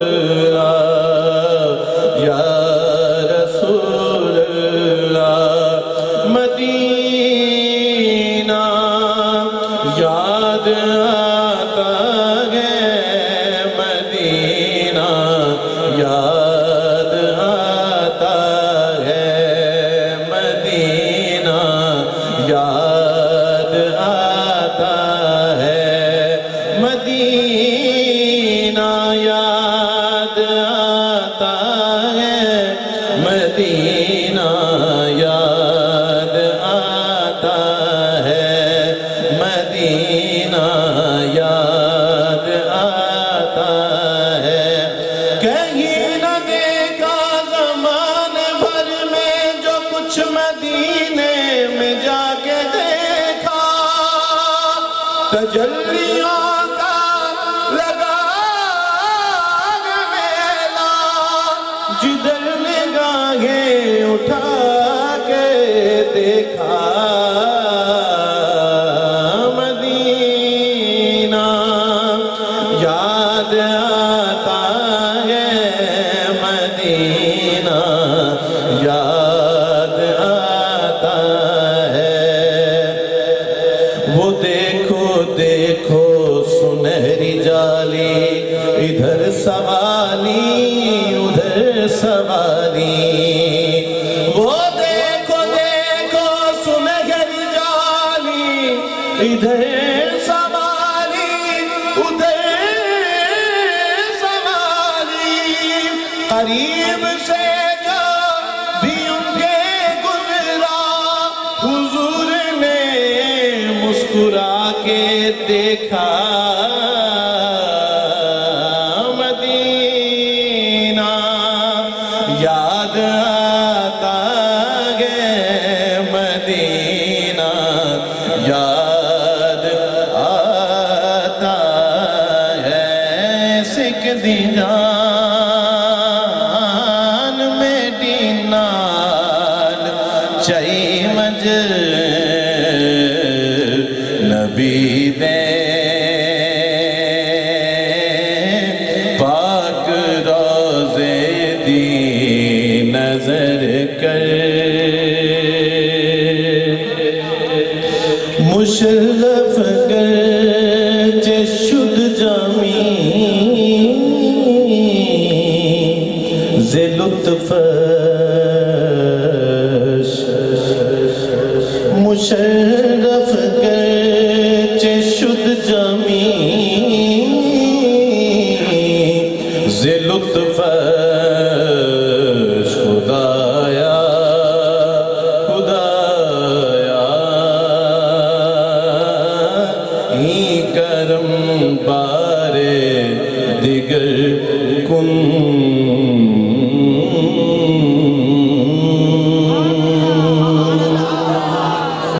یا رسول اللہ مدینہ یاد آتا ہے مدینہ یاد آتا ہے مدینہ یاد آتا ہے مدینہ یاد آتا ہے مدینہ یاد آتا ہے مدینہ یاد آتا ہے کہیں نہ دیکھا زمانے بھر میں جو کچھ مدینے میں جا کے دیکھا تجلیوں کا لگا جدھر نگاہیں اٹھا کے دیکھا مدینہ یاد آتا ہے مدینہ یاد آتا ہے وہ دیکھو دیکھو سنہری جالی ادھر سوالی ادھر سوالی وہ دیکھو دیکھو سنہری جالی ادھر سوالی ادھر سوالی قریب سے جو بھی ان کے گزرا حضور نے مسکرا کے دیکھا یاد آتا ہے مدینہ یاد آتا ہے سکھ دی جان میری نال چاہی مج نبی دے پاک روزے دی نظر کر مشرف کر شد جامی ز لطفش مشرف کر شد جامی ز لطفش خدایا خدایا ہی کرم بارے دیگر کن